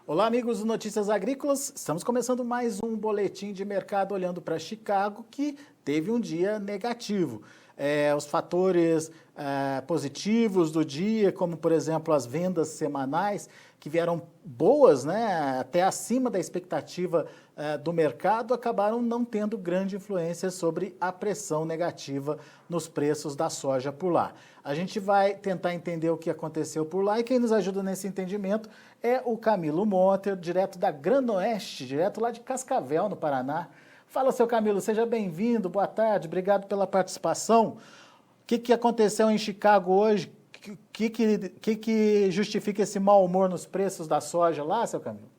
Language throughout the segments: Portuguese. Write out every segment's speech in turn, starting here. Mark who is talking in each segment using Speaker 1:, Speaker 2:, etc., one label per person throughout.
Speaker 1: Olá, amigos do Notícias Agrícolas. Estamos começando mais um boletim de mercado olhando para Chicago, que teve um dia negativo. Os fatores positivos do dia, como por exemplo as vendas semanais, que vieram boas, né, até acima da expectativa do mercado, acabaram não tendo grande influência sobre a pressão negativa nos preços da soja por lá. A gente vai tentar entender o que aconteceu por lá e quem nos ajuda nesse entendimento é o Camilo Motter, direto da Granoeste, direto lá de Cascavel, no Paraná. Fala, seu Camilo, seja bem-vindo, boa tarde, obrigado pela participação. O que aconteceu em Chicago hoje? O que justifica esse mau humor nos preços da soja lá, seu Camilo?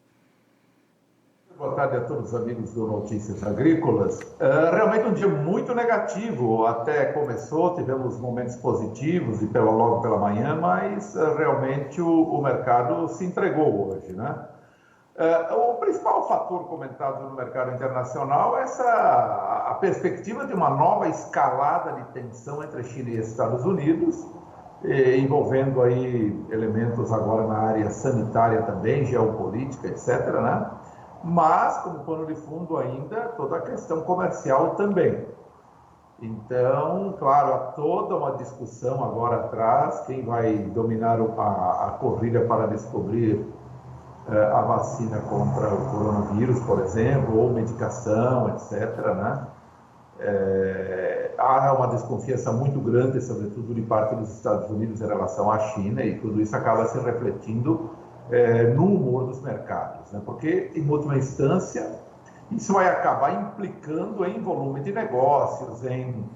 Speaker 2: Boa tarde a todos os amigos do Notícias Agrícolas. Realmente um dia muito negativo, até começou, tivemos momentos positivos e logo pela manhã, mas realmente o mercado se entregou hoje, né? O principal fator comentado no mercado internacional é a perspectiva de uma nova escalada de tensão entre China e Estados Unidos, envolvendo aí elementos agora na área sanitária também, geopolítica, etc., né? Mas, como pano de fundo ainda, toda a questão comercial também. Então, claro, há toda uma discussão agora atrás, quem vai dominar a corrida para descobrir a vacina contra o coronavírus, por exemplo, ou medicação, etc., né? Há uma desconfiança muito grande, sobretudo de parte dos Estados Unidos em relação à China, e tudo isso acaba se refletindo no humor dos mercados, né? Porque, em última instância, isso vai acabar implicando em volume de negócios, em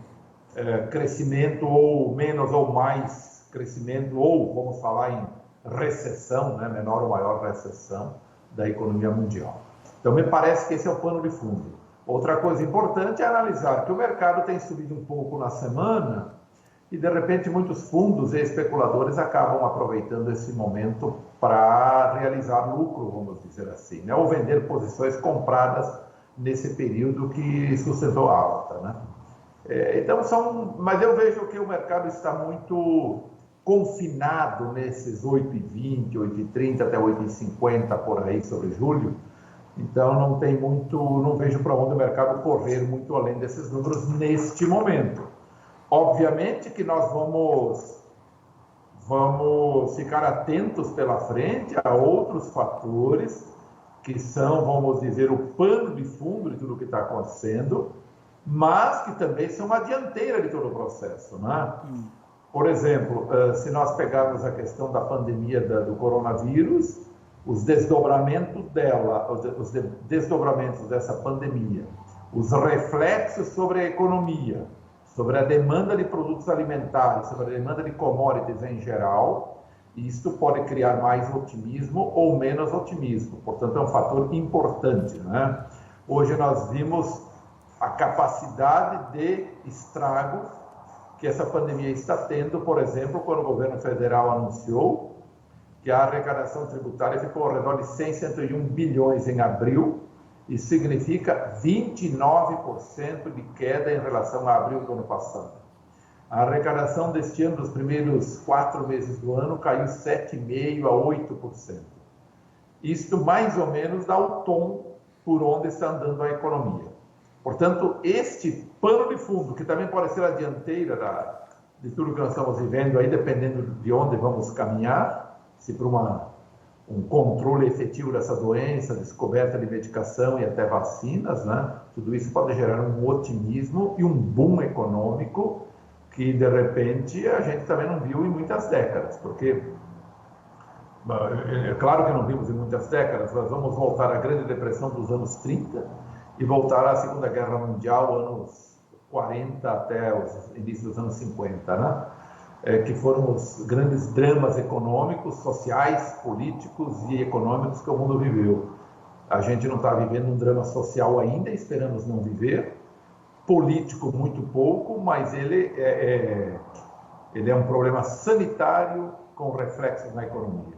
Speaker 2: crescimento ou menos ou mais crescimento, ou vamos falar em recessão, né? Menor ou maior recessão da economia mundial. Então, me parece que esse é o pano de fundo. Outra coisa importante é analisar que o mercado tem subido um pouco na semana e, de repente, muitos fundos e especuladores acabam aproveitando esse momento para realizar lucro, vamos dizer assim, né? Ou vender posições compradas nesse período que sustentou a alta, né? Mas eu vejo que o mercado está muito confinado nesses 8,20, 8,30 até 8,50 por aí sobre julho. Então não vejo para onde o mercado correr muito além desses números neste momento. Obviamente que nós vamos ficar atentos pela frente a outros fatores que são, vamos dizer, o pano de fundo de tudo o que está acontecendo, mas que também são uma dianteira de todo o processo, né? Por exemplo, se nós pegarmos a questão da pandemia do coronavírus, os desdobramentos dessa pandemia, os reflexos sobre a economia, sobre a demanda de produtos alimentares, sobre a demanda de commodities em geral, isto pode criar mais otimismo ou menos otimismo. Portanto, é um fator importante, né? Hoje nós vimos a capacidade de estrago que essa pandemia está tendo, por exemplo, quando o governo federal anunciou que a arrecadação tributária ficou ao redor de 101 bilhões em abril, e significa 29% de queda em relação a abril do ano passado. A arrecadação deste ano, dos primeiros 4 meses do ano, caiu 7,5% a 8%. Isto mais ou menos dá o tom por onde está andando a economia. Portanto, este pano de fundo, que também pode ser a dianteira de tudo que nós estamos vivendo aí, dependendo de onde vamos caminhar, se para um controle efetivo dessa doença, descoberta de medicação e até vacinas, né? Tudo isso pode gerar um otimismo e um boom econômico que, de repente, a gente também não viu em muitas décadas, porque, é claro que não vimos em muitas décadas, nós vamos voltar à Grande Depressão dos anos 30 e voltar à Segunda Guerra Mundial, anos 40 até os inícios dos anos 50, né? Que foram os grandes dramas econômicos, sociais, políticos e econômicos que o mundo viveu. A gente não está vivendo um drama social ainda, esperamos não viver, político muito pouco, mas ele é um problema sanitário com reflexos na economia.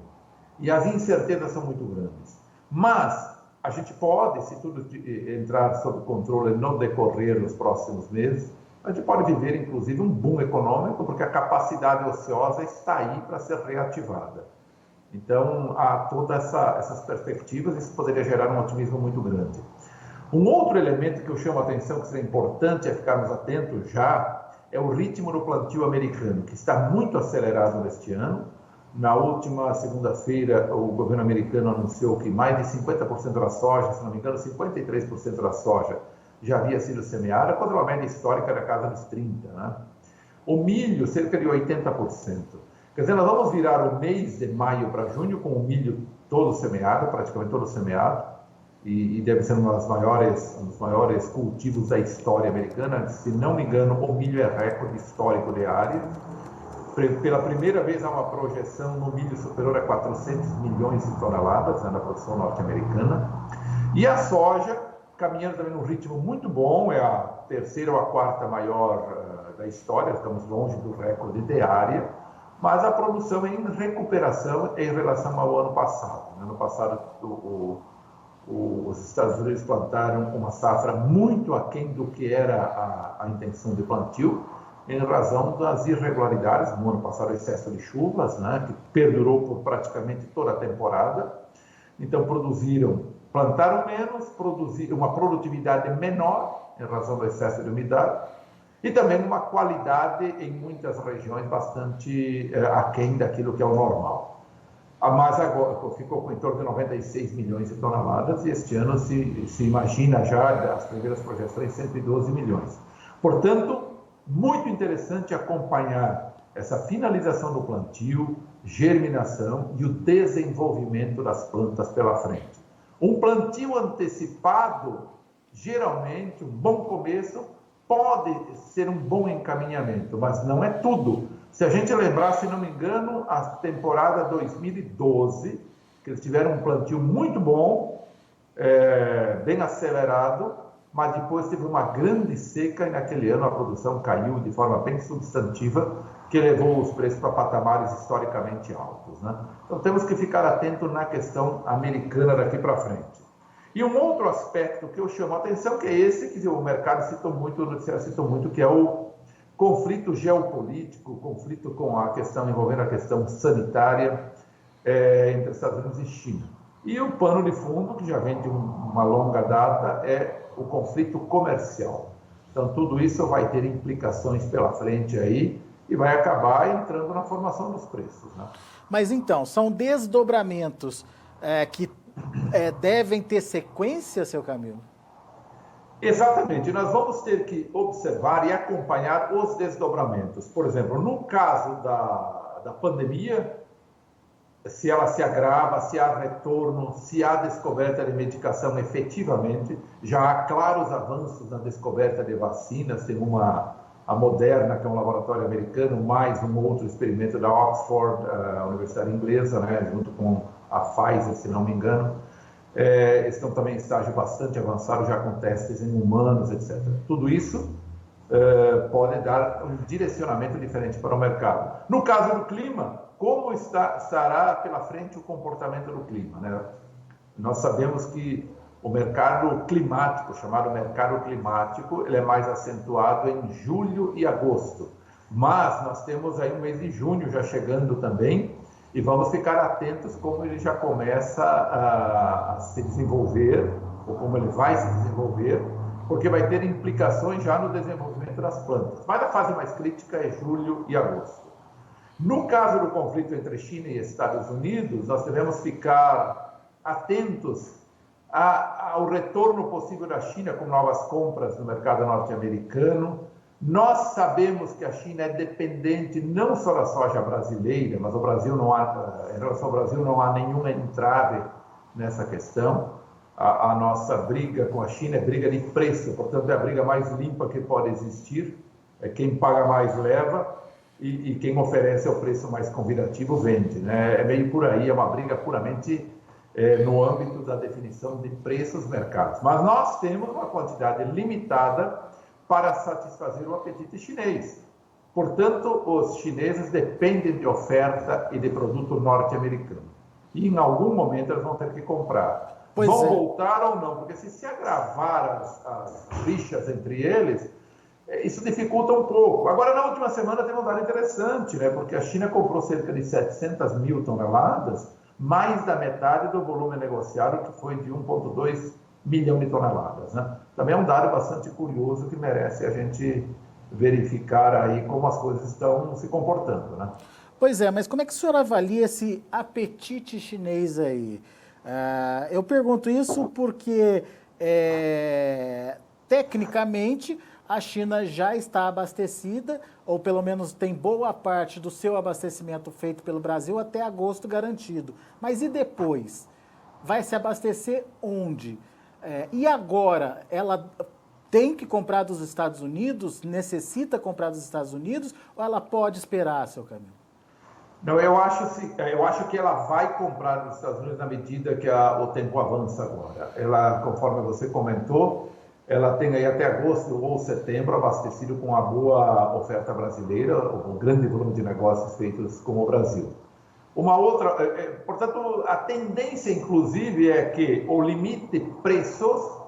Speaker 2: E as incertezas são muito grandes. Mas a gente pode, se tudo entrar sob controle no decorrer dos próximos meses, a gente pode viver, inclusive, um boom econômico, porque a capacidade ociosa está aí para ser reativada. Então, há todas essas perspectivas, isso poderia gerar um otimismo muito grande. Um outro elemento que eu chamo a atenção, que seria importante ficarmos atentos já, é o ritmo do plantio americano, que está muito acelerado neste ano. Na última segunda-feira, o governo americano anunciou que mais de 50% da soja, se não me engano, 53% da soja já havia sido semeada, contra uma média histórica da casa dos 30%. Né? O milho, cerca de 80%. Quer dizer, nós vamos virar o mês de maio para junho com o milho todo semeado, praticamente todo semeado, e deve ser um dos maiores cultivos da história americana. Se não me engano, o milho é recorde histórico de área. Pela primeira vez há uma projeção no milho superior a 400 milhões de toneladas, na produção norte-americana. E a soja, caminhando também num ritmo muito bom, é a terceira ou a quarta maior da história, estamos longe do recorde de área, mas a produção é em recuperação em relação ao ano passado. No ano passado, os Estados Unidos plantaram uma safra muito aquém do que era a intenção de plantio, em razão das irregularidades, no ano passado o excesso de chuvas, né, que perdurou por praticamente toda a temporada. Então plantaram menos, produziram uma produtividade menor, em razão do excesso de umidade, e também uma qualidade em muitas regiões bastante aquém daquilo que é o normal. Mas agora ficou com em torno de 96 milhões de toneladas, e este ano se imagina já, as primeiras projeções, 112 milhões. Portanto, muito interessante acompanhar essa finalização do plantio, germinação e o desenvolvimento das plantas pela frente. Um plantio antecipado, geralmente, um bom começo, pode ser um bom encaminhamento, mas não é tudo. Se a gente lembrar, se não me engano, a temporada 2012, que eles tiveram um plantio muito bom, bem acelerado, mas depois teve uma grande seca e naquele ano a produção caiu de forma bem substantiva, que levou os preços para patamares historicamente altos. Né? Então temos que ficar atento na questão americana daqui para frente. E um outro aspecto que eu chamo a atenção, que é esse que o mercado citou muito, o noticiário citou muito, que é o conflito geopolítico, o conflito com a questão envolvendo a questão sanitária entre Estados Unidos e China. E o pano de fundo, que já vem de uma longa data, é o conflito comercial. Então, tudo isso vai ter implicações pela frente aí e vai acabar entrando na formação dos preços. Né?
Speaker 1: Mas então, são desdobramentos que devem ter sequência, seu Camilo?
Speaker 2: Exatamente. Nós vamos ter que observar e acompanhar os desdobramentos. Por exemplo, no caso da pandemia, se ela se agrava, se há retorno, se há descoberta de medicação efetivamente, já há claros avanços na descoberta de vacinas, tem a Moderna, que é um laboratório americano, mais um outro experimento da Oxford, a Universidade Inglesa, né, junto com a Pfizer, se não me engano, estão também em estágio bastante avançado, já com testes em humanos, etc. Tudo isso pode dar um direcionamento diferente para o mercado. No caso do clima, como estará pela frente o comportamento do clima? Né? Nós sabemos que o mercado climático, chamado mercado climático, ele é mais acentuado em julho e agosto. Mas nós temos aí o mês de junho já chegando também, e vamos ficar atentos como ele já começa a se desenvolver, ou como ele vai se desenvolver, porque vai ter implicações já no desenvolvimento das plantas. Mas a fase mais crítica é julho e agosto. No caso do conflito entre China e Estados Unidos, nós devemos ficar atentos ao retorno possível da China com novas compras no mercado norte-americano. Nós sabemos que a China é dependente não só da soja brasileira, mas em relação ao Brasil não há nenhuma entrave nessa questão. A nossa briga com a China é briga de preço, portanto é a briga mais limpa que pode existir. Quem paga mais leva e quem oferece o preço mais convidativo vende. Né? É meio por aí, é uma briga puramente no âmbito da definição de preços mercados. Mas nós temos uma quantidade limitada para satisfazer o apetite chinês. Portanto, os chineses dependem de oferta e de produto norte-americano. E em algum momento eles vão ter que comprar. Vão voltar ou não, porque se agravar as rixas entre eles, isso dificulta um pouco. Agora, na última semana, teve um dado interessante, né? Porque a China comprou cerca de 700 mil toneladas, mais da metade do volume negociado, que foi de 1,2 milhão de toneladas, né? Também é um dado bastante curioso que merece a gente verificar aí como as coisas estão se comportando, né?
Speaker 1: Pois é, mas como é que o senhor avalia esse apetite chinês aí? Eu pergunto isso porque, tecnicamente, a China já está abastecida, ou pelo menos tem boa parte do seu abastecimento feito pelo Brasil até agosto garantido. Mas e depois? Vai se abastecer onde? E agora, ela tem que comprar dos Estados Unidos? Necessita comprar dos Estados Unidos? Ou ela pode esperar, seu Camilo?
Speaker 2: Não, eu acho que ela vai comprar nos Estados Unidos na medida que o tempo avança agora. Ela, conforme você comentou, ela tem aí até agosto ou setembro abastecido com uma boa oferta brasileira, um grande volume de negócios feitos com o Brasil. Uma outra, portanto, a tendência, inclusive, é que o limite preços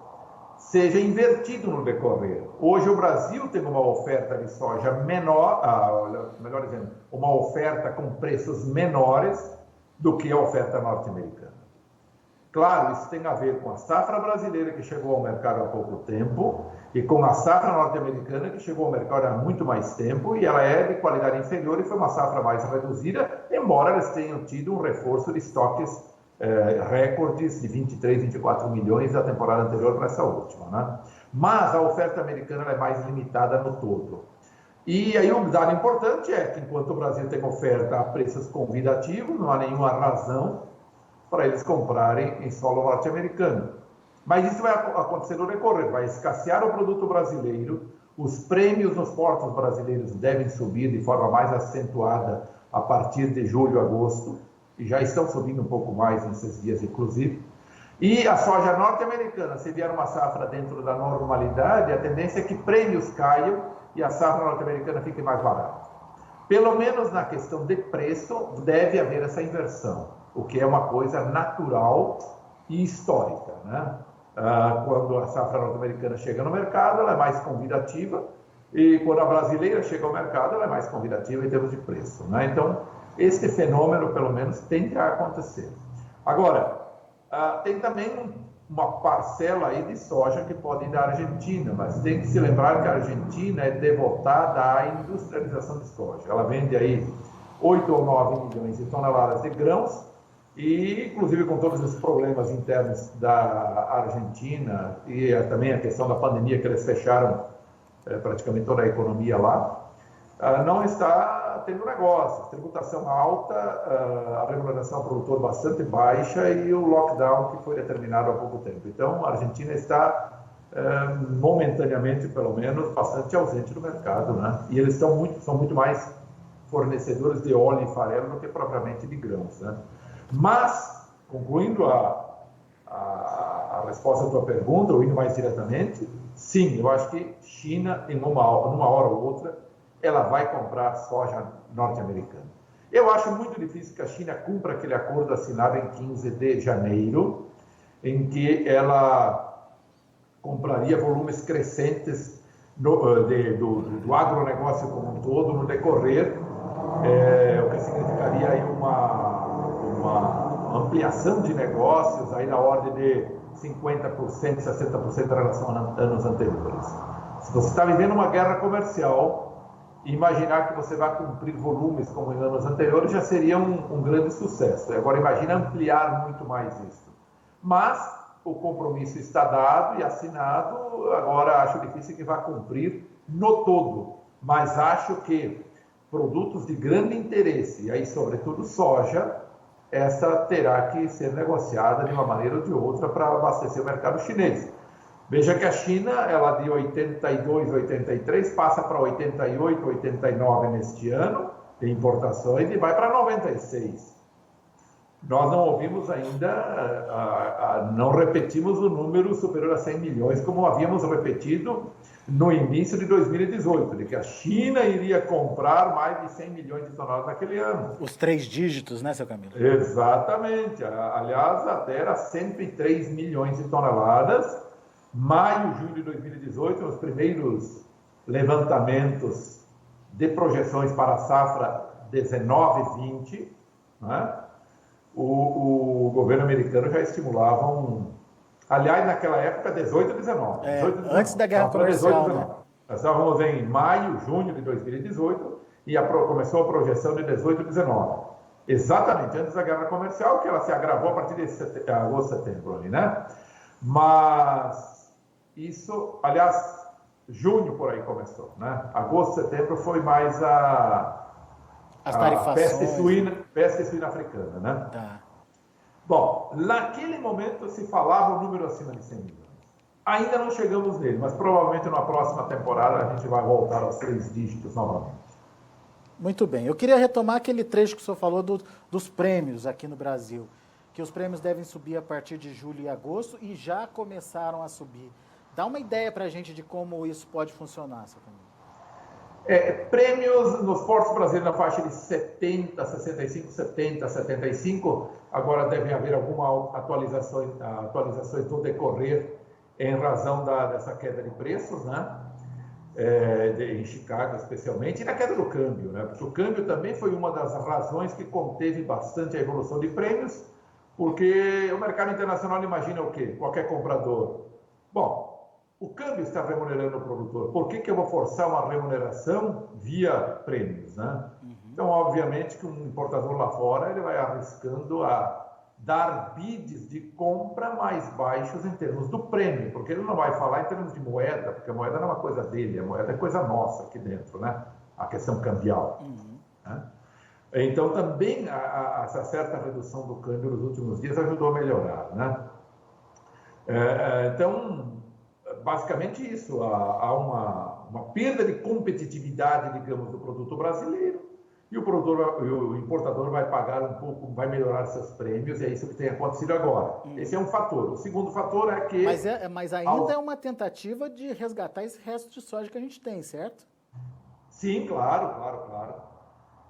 Speaker 2: seja invertido no decorrer. Hoje o Brasil tem uma oferta de soja menor, melhor dizendo, uma oferta com preços menores do que a oferta norte-americana. Claro, isso tem a ver com a safra brasileira que chegou ao mercado há pouco tempo e com a safra norte-americana que chegou ao mercado há muito mais tempo e ela é de qualidade inferior e foi uma safra mais reduzida, embora eles tenham tido um reforço de estoques recordes de 23, 24 milhões da temporada anterior para essa última, né? Mas a oferta americana é mais limitada no todo. E aí um dado importante é que enquanto o Brasil tem oferta a preços convidativos, não há nenhuma razão para eles comprarem em solo norte-americano. Mas isso vai acontecer no decorrer, vai escassear o produto brasileiro, os prêmios nos portos brasileiros devem subir de forma mais acentuada a partir de julho, agosto, e já estão subindo um pouco mais nesses dias, inclusive. E a soja norte-americana, se vier uma safra dentro da normalidade, a tendência é que prêmios caiam e a safra norte-americana fique mais barata. Pelo menos na questão de preço, deve haver essa inversão, o que é uma coisa natural e histórica, né? Quando a safra norte-americana chega no mercado, ela é mais convidativa, e quando a brasileira chega ao mercado, ela é mais convidativa em termos de preço, né? Então, este fenômeno, pelo menos, tende a acontecer. Agora, tem também uma parcela aí de soja que pode ir da Argentina, mas tem que se lembrar que a Argentina é devotada à industrialização de soja. Ela vende aí 8 ou 9 milhões de toneladas de grãos, e inclusive com todos os problemas internos da Argentina e também a questão da pandemia, que eles fecharam praticamente toda a economia lá, não está tendo negócios, tributação alta, a remuneração ao produtor bastante baixa e o lockdown que foi determinado há pouco tempo. Então, a Argentina está, momentaneamente, pelo menos, bastante ausente do mercado, né? E eles são muito mais fornecedores de óleo e farelo do que propriamente de grãos, né? Mas, concluindo a resposta à tua pergunta, ou indo mais diretamente, sim, eu acho que China, numa hora ou outra, ela vai comprar soja norte-americana. Eu acho muito difícil que a China cumpra aquele acordo assinado em 15 de janeiro, em que ela compraria volumes crescentes do agronegócio como um todo no decorrer, o que significaria aí uma ampliação de negócios aí na ordem de 50%, 60% em relação a anos anteriores. Se você está vivendo uma guerra comercial, imaginar que você vai cumprir volumes como em anos anteriores já seria um grande sucesso. Agora imagina ampliar muito mais isso. Mas o compromisso está dado e assinado, agora acho difícil que vá cumprir no todo, mas acho que produtos de grande interesse, e aí sobretudo soja, essa terá que ser negociada de uma maneira ou de outra para abastecer o mercado chinês. Veja que a China, ela de 82, 83, passa para 88, 89 neste ano, de importações, e vai para 96. Nós não ouvimos ainda, não repetimos o número superior a 100 milhões, como havíamos repetido no início de 2018, de que a China iria comprar mais de 100 milhões de toneladas naquele ano.
Speaker 1: Os 3 dígitos, né, seu Camilo?
Speaker 2: Exatamente. Aliás, até era 103 milhões de toneladas. Maio, junho de 2018, os primeiros levantamentos de projeções para a safra 19-20, né? o governo americano já estimulava aliás, naquela época, 18 e 19.
Speaker 1: Antes da guerra comercial, né?
Speaker 2: Nós estávamos em maio, junho de 2018 e começou a projeção de 18 e 19. Exatamente antes da guerra comercial, que ela se agravou a partir de agosto, setembro, ali, né? Mas isso, aliás, junho por aí começou, né? Agosto, setembro foi mais
Speaker 1: as tarifações,
Speaker 2: peste suína africana, né?
Speaker 1: Tá.
Speaker 2: Bom, naquele momento se falava um número acima de 100 milhões. Ainda não chegamos nele, mas provavelmente na próxima temporada a gente vai voltar aos 3 dígitos novamente.
Speaker 1: Muito bem. Eu queria retomar aquele trecho que o senhor falou dos prêmios aqui no Brasil, que os prêmios devem subir a partir de julho e agosto e já começaram a subir. Dá uma ideia para a gente de como isso pode funcionar, seu Camilo.
Speaker 2: Prêmios nos portos brasileiros na faixa de 70, 65, 70, 75. Agora devem haver algumas atualizações no decorrer em razão dessa queda de preços, né? Em Chicago especialmente, e na queda do câmbio, né? Porque o câmbio também foi uma das razões que conteve bastante a evolução de prêmios, porque o mercado internacional imagina o quê? Qualquer comprador. Bom, o câmbio está remunerando o produtor. Por que eu vou forçar uma remuneração via prêmios, né? Então, obviamente, que um importador lá fora ele vai arriscando a dar bids de compra mais baixos em termos do prêmio, porque ele não vai falar em termos de moeda, porque a moeda não é uma coisa dele, a moeda é coisa nossa aqui dentro, né? A questão cambial. Né? Então, também essa certa redução do câmbio nos últimos dias ajudou a melhorar, né? Então, basicamente isso, há uma perda de competitividade, digamos, do produto brasileiro, e o importador vai pagar um pouco, vai melhorar seus prêmios, e é isso que tem acontecido agora. Esse é um fator. O segundo fator é que...
Speaker 1: Mas ainda é uma tentativa de resgatar esse resto de soja que a gente tem, certo?
Speaker 2: Sim, claro.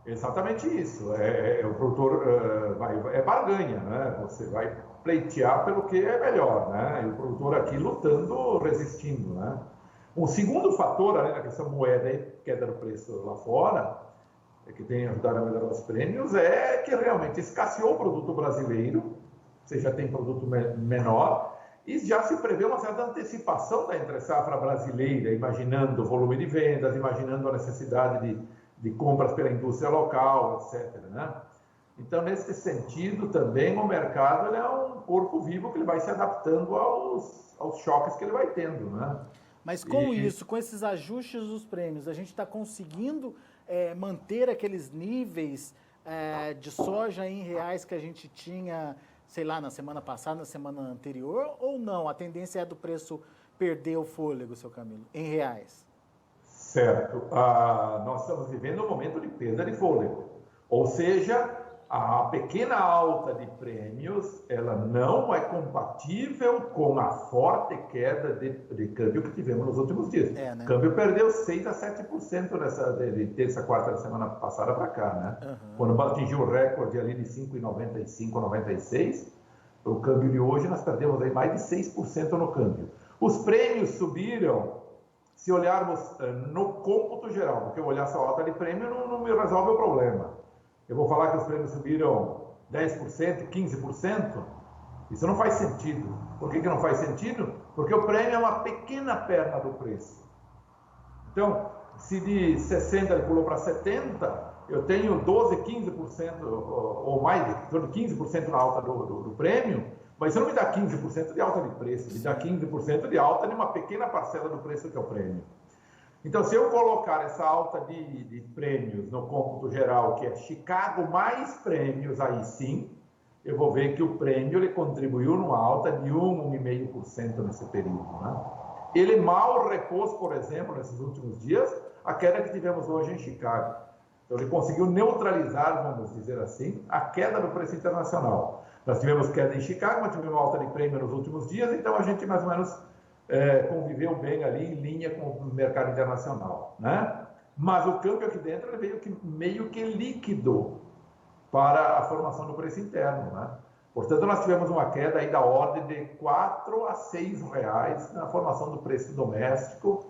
Speaker 2: Exatamente isso. O produtor é barganha, né? Você vai pleitear pelo que é melhor, né? E o produtor aqui lutando, resistindo, né? Um segundo fator, além da questão moeda e queda do preço lá fora, que tem ajudado a melhorar os prêmios, é que realmente escasseou o produto brasileiro, você já tem produto menor, e já se prevê uma certa antecipação da entre-safra brasileira, imaginando o volume de vendas, imaginando a necessidade de compras pela indústria local, etc. Né? Então, nesse sentido, também o mercado ele é um corpo vivo que ele vai se adaptando aos choques que ele vai tendo. Né?
Speaker 1: Mas com isso, com esses ajustes dos prêmios, a gente está conseguindo manter aqueles níveis de soja em reais que a gente tinha, sei lá, na semana passada, na semana anterior, ou não? A tendência é do preço perder o fôlego, seu Camilo, em reais?
Speaker 2: Certo. Nós estamos vivendo um momento de perda de fôlego. Ou seja, a pequena alta de prêmios, ela não é compatível com a forte queda de câmbio que tivemos nos últimos dias. Né? O câmbio perdeu 6 a 7% de terça, quarta da semana passada para cá, né? Quando atingiu o recorde ali de 5,95, 96, o câmbio de hoje nós perdemos aí mais de 6% no câmbio. Os prêmios subiram, se olharmos no cômputo geral, porque eu olhar só a alta de prêmio não me resolve o problema. Eu vou falar que os prêmios subiram 10%, 15%, isso não faz sentido. Por que não faz sentido? Porque o prêmio é uma pequena perna do preço. Então, se de 60 ele pulou para 70, eu tenho 12, 15% ou mais, de 15% na alta do prêmio, mas isso não me dá 15% de alta de preço, me dá 15% de alta de uma pequena parcela do preço que é o prêmio. Então, se eu colocar essa alta de prêmios no cômputo geral, que é Chicago mais prêmios, aí sim, eu vou ver que o prêmio ele contribuiu numa alta de 1,5% nesse período. Né? Ele mal repôs, por exemplo, nesses últimos dias, a queda que tivemos hoje em Chicago. Então, ele conseguiu neutralizar, vamos dizer assim, a queda do preço internacional. Nós tivemos queda em Chicago, mas tivemos alta de prêmio nos últimos dias, então a gente mais ou menos conviveu bem ali em linha com o mercado internacional, né? Mas o câmbio aqui dentro ele veio meio que líquido para a formação do preço interno, né? Portanto, nós tivemos uma queda aí da ordem de 4 a 6 reais na formação do preço doméstico.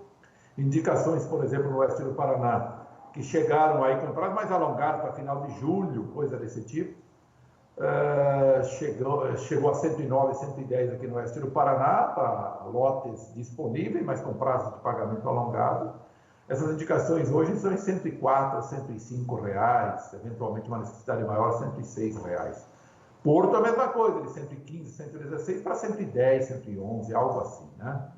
Speaker 2: Indicações, por exemplo, no oeste do Paraná, que chegaram aí comprados mais alongados para final de julho, coisa desse tipo. chegou a 109, 110 aqui no oeste do Paraná, para lotes disponíveis, mas com prazo de pagamento alongado. Essas indicações hoje são em 104, 105 reais, eventualmente uma necessidade maior, 106 reais. Porto a mesma coisa, de 115, 116 para 110, 111, algo assim, né?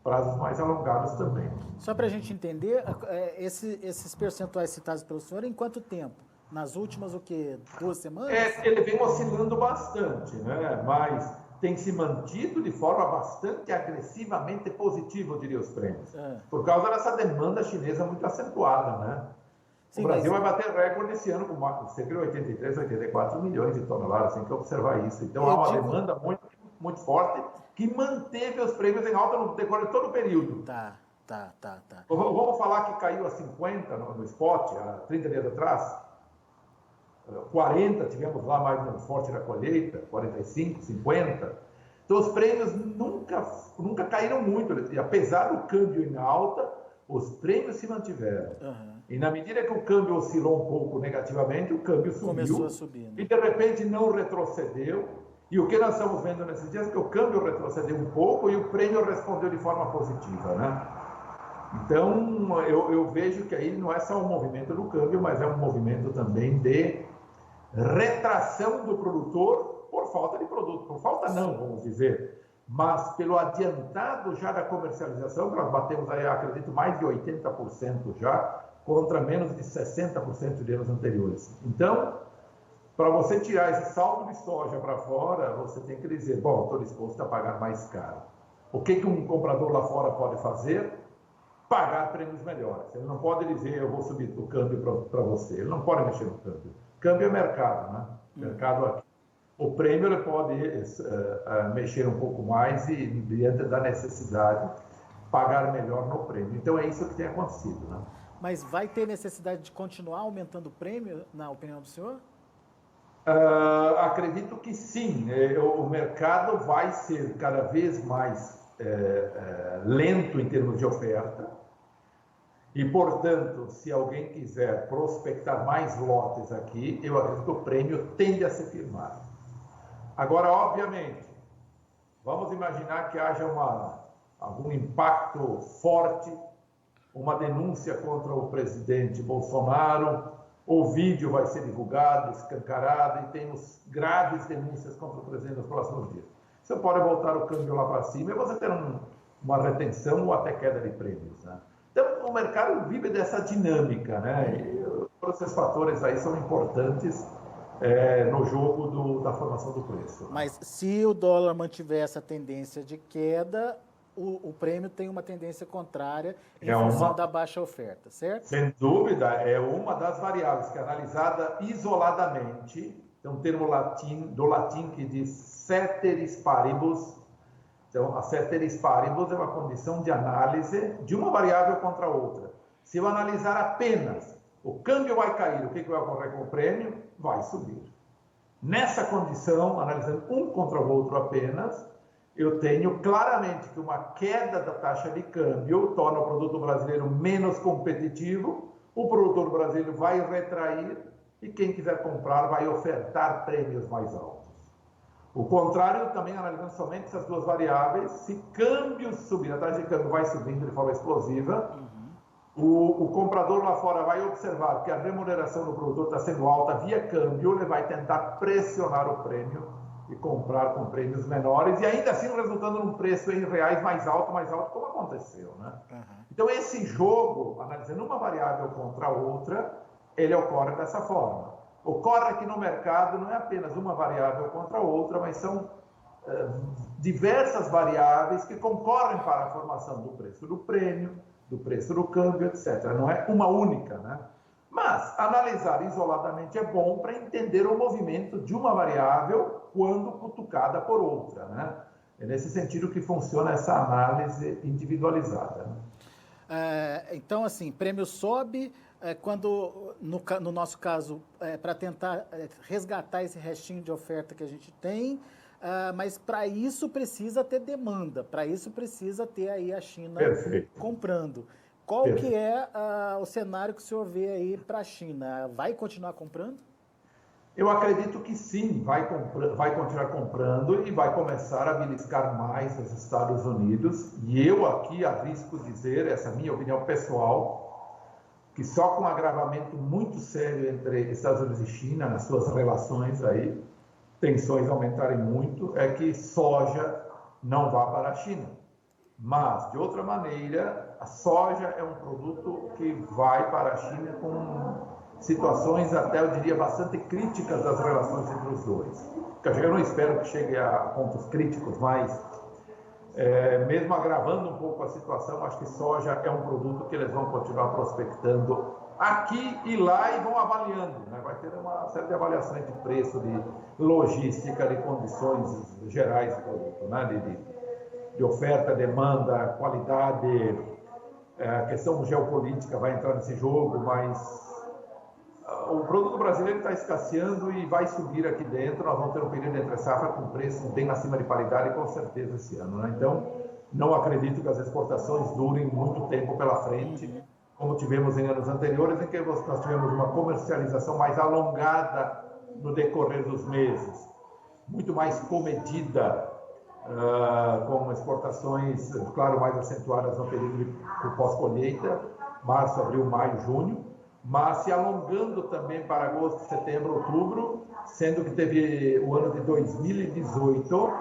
Speaker 2: Prazos mais alongados também.
Speaker 1: Só para a gente entender, esses percentuais citados pelo senhor, em quanto tempo? Nas últimas, 2 semanas?
Speaker 2: Ele vem oscilando bastante, né? Mas tem se mantido de forma bastante agressivamente positiva, eu diria, os prêmios. Por causa dessa demanda chinesa muito acentuada, né? Sim, o Brasil vai bater recorde esse ano com cerca de 83, 84 milhões de toneladas, tem que observar isso. Então há uma demanda muito, muito forte que manteve os prêmios em alta no decorrer de todo o período.
Speaker 1: Tá.
Speaker 2: Vamos falar que caiu a 50 no spot, há 30 dias atrás? 40, tivemos lá mais no forte da colheita, 45, 50. Então os prêmios nunca caíram muito, e apesar do câmbio em alta, os prêmios se mantiveram. E na medida que o câmbio oscilou um pouco negativamente, o câmbio subiu.
Speaker 1: Começou a subir, né?
Speaker 2: E de repente não retrocedeu. E o que nós estamos vendo nesses dias é que o câmbio retrocedeu um pouco e o prêmio respondeu de forma positiva, né? Então eu vejo que aí não é só um movimento do câmbio, mas é um movimento também de retração do produtor por falta de produto. Por falta não, vamos dizer, mas pelo adiantado já da comercialização, que nós batemos aí, acredito, mais de 80% já, contra menos de 60% de anos anteriores. Então, para você tirar esse saldo de soja para fora, você tem que dizer, bom, estou disposto a pagar mais caro. O que um comprador lá fora pode fazer? Pagar prêmios melhores. Ele não pode dizer, eu vou subir o câmbio para você. Ele não pode mexer no câmbio. Câmbio é mercado, né? Mercado aqui. O prêmio ele pode mexer um pouco mais e, diante da necessidade, pagar melhor no prêmio. Então é isso que tem acontecido, né?
Speaker 1: Mas vai ter necessidade de continuar aumentando o prêmio, na opinião do senhor?
Speaker 2: Acredito que sim. O mercado vai ser cada vez mais lento em termos de oferta. E, portanto, se alguém quiser prospectar mais lotes aqui, eu acredito que o prêmio tende a se firmar. Agora, obviamente, vamos imaginar que haja algum impacto forte, uma denúncia contra o presidente Bolsonaro, o vídeo vai ser divulgado, escancarado, e temos graves denúncias contra o presidente nos próximos dias. Você pode voltar o câmbio lá para cima e você ter uma retenção ou até queda de prêmios, né? Então, o mercado vive dessa dinâmica, né? E todos esses fatores aí são importantes no jogo da formação do preço.
Speaker 1: Mas se o dólar mantiver essa tendência de queda, o prêmio tem uma tendência contrária em função da baixa oferta, certo?
Speaker 2: Sem dúvida, é uma das variáveis que é analisada isoladamente. Tem um termo do latim que diz ceteris paribus. Então, a ceteris paribus é uma condição de análise de uma variável contra a outra. Se eu analisar apenas o câmbio vai cair, o que vai ocorrer com o prêmio? Vai subir. Nessa condição, analisando um contra o outro apenas, eu tenho claramente que uma queda da taxa de câmbio torna o produto brasileiro menos competitivo, o produtor brasileiro vai retrair e quem quiser comprar vai ofertar prêmios mais altos. O contrário, também analisando somente essas duas variáveis, se câmbio subir, a taxa de câmbio vai subindo de forma explosiva, o comprador lá fora vai observar que a remuneração do produtor está sendo alta via câmbio, ele vai tentar pressionar o prêmio e comprar com prêmios menores, e ainda assim resultando num preço em reais mais alto, como aconteceu, né? Então esse jogo, analisando uma variável contra a outra, ele ocorre dessa forma. Ocorre que no mercado não é apenas uma variável contra a outra, mas são diversas variáveis que concorrem para a formação do preço do prêmio, do preço do câmbio, etc. Não é uma única, né? Mas analisar isoladamente é bom para entender o movimento de uma variável quando cutucada por outra, né? É nesse sentido que funciona essa análise individualizada, né?
Speaker 1: Então, assim, prêmio sobe quando, no nosso caso, para tentar resgatar esse restinho de oferta que a gente tem, mas para isso precisa ter demanda, para isso precisa ter aí a China comprando. Qual que é o cenário que o senhor vê aí para a China? Vai continuar comprando?
Speaker 2: Eu acredito que sim, vai continuar comprando e vai começar a beliscar mais os Estados Unidos. E eu aqui arrisco dizer, essa é a minha opinião pessoal, que só com um agravamento muito sério entre Estados Unidos e China, nas suas relações aí, tensões aumentarem muito, é que soja não vá para a China. Mas, de outra maneira, a soja é um produto que vai para a China com situações até, eu diria, bastante críticas das relações entre os dois. Eu não espero que chegue a pontos críticos, mas mesmo agravando um pouco a situação, acho que soja é um produto que eles vão continuar prospectando aqui e lá e vão avaliando, né? Vai ter uma série de avaliações de preço, de logística, de condições gerais do produto, né? De oferta, demanda, qualidade, a questão geopolítica vai entrar nesse jogo, mas o produto brasileiro está escasseando e vai subir aqui dentro. Nós vamos ter um período entre safra com preço bem acima de paridade, com certeza, esse ano, né? Então, não acredito que as exportações durem muito tempo pela frente, como tivemos em anos anteriores, em que nós tivemos uma comercialização mais alongada no decorrer dos meses, muito mais comedida, com exportações, claro, mais acentuadas no período de pós-colheita, março, abril, maio, junho, mas se alongando também para agosto, setembro, outubro, sendo que teve o ano de 2018,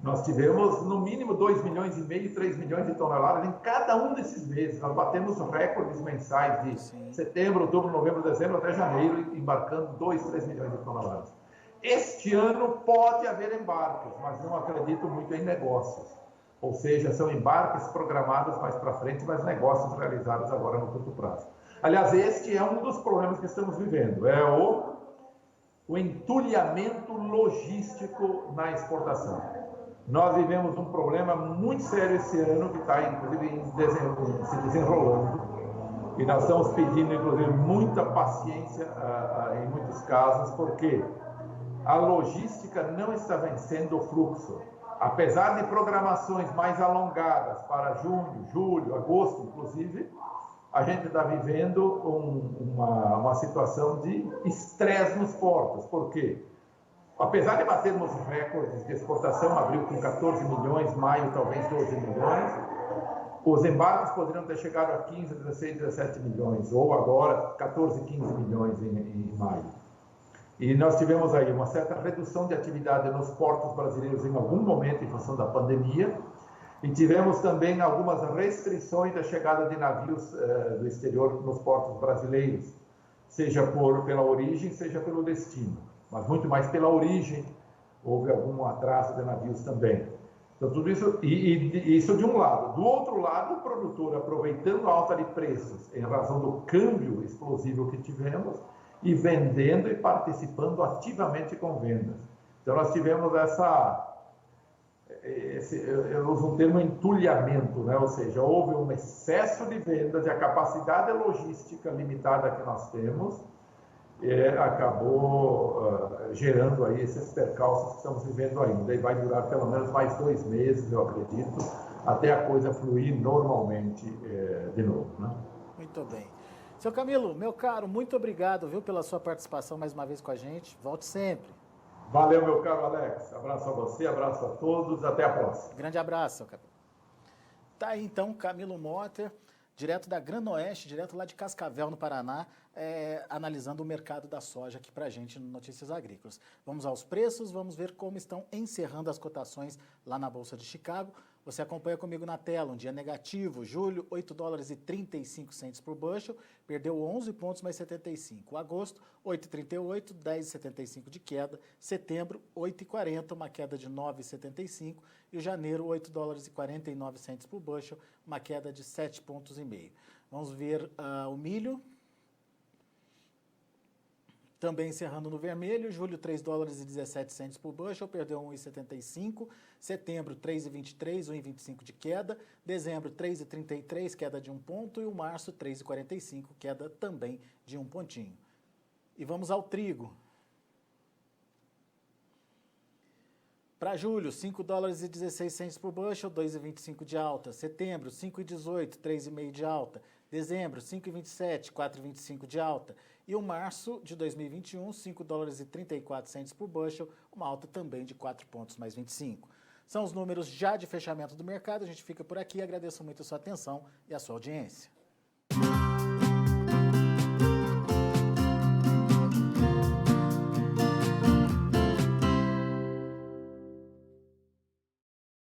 Speaker 2: nós tivemos no mínimo 2,5 milhões, 3 milhões de toneladas em cada um desses meses. Nós batemos recordes mensais de setembro, outubro, novembro, dezembro até janeiro, embarcando 2, 3 milhões de toneladas. Este ano pode haver embarques, mas não acredito muito em negócios. Ou seja, são embarques programados mais para frente, mas negócios realizados agora no curto prazo. Aliás, este é um dos problemas que estamos vivendo, é o entulhamento logístico na exportação. Nós vivemos um problema muito sério esse ano, que está, inclusive, se desenrolando, e nós estamos pedindo, inclusive, muita paciência em muitos casos, porque a logística não está vencendo o fluxo. Apesar de programações mais alongadas para junho, julho, agosto, inclusive, a gente está vivendo uma situação de estresse nos portos. Por quê? Apesar de batermos recordes de exportação, abril com 14 milhões, maio talvez 12 milhões, os embarques poderiam ter chegado a 15, 16, 17 milhões, ou agora 14, 15 milhões em maio. E nós tivemos aí uma certa redução de atividade nos portos brasileiros em algum momento em função da pandemia, e tivemos também algumas restrições da chegada de navios do exterior nos portos brasileiros, seja pela origem, seja pelo destino. Mas muito mais pela origem, houve algum atraso de navios também. Então, tudo isso, isso de um lado. Do outro lado, o produtor, aproveitando a alta de preços, em razão do câmbio explosivo que tivemos, e vendendo e participando ativamente com vendas. Então, nós tivemos eu uso um termo entulhamento, né? Ou seja, houve um excesso de vendas e a capacidade logística limitada que nós temos acabou gerando aí esses percalços que estamos vivendo ainda, e vai durar pelo menos mais 2 meses, eu acredito, até a coisa fluir normalmente de novo, né?
Speaker 1: Muito bem. Seu Camilo, meu caro, muito obrigado, viu, pela sua participação mais uma vez com a gente. Volte sempre.
Speaker 2: Valeu, meu caro Alex. Abraço a você, abraço a todos, até a próxima.
Speaker 1: Grande abraço, seu Camilo. Tá aí então Camilo Motter, direto da Granoeste, direto lá de Cascavel, no Paraná, analisando o mercado da soja aqui pra gente no Notícias Agrícolas. Vamos aos preços, vamos ver como estão encerrando as cotações lá na Bolsa de Chicago. Você acompanha comigo na tela, um dia negativo, julho, 8 dólares e 35 centes por bushel, perdeu 11 pontos mais 75. Agosto, 8,38, 10,75 de queda. Setembro, 8,40, uma queda de 9,75. E o janeiro, 8 dólares e 49 centes por bushel, uma queda de 7,5 pontos. Vamos ver o milho. Também encerrando no vermelho, julho 3 dólares e 17 centes por bushel, perdeu 1,75. Setembro 3,23, 1,25 de queda. Dezembro 3,33, queda de 1 ponto. E o março 3,45, queda também de 1 pontinho. E vamos ao trigo. Para julho, 5 dólares e 16 centes por bushel, 2,25 de alta. Setembro, 5,18, 3,5 de alta. Dezembro, 5,27, 4,25 de alta. E o março de 2021, 5 dólares e 34 centes por bushel, uma alta também de 4 pontos mais 25. São os números já de fechamento do mercado. A gente fica por aqui. Agradeço muito a sua atenção e a sua audiência.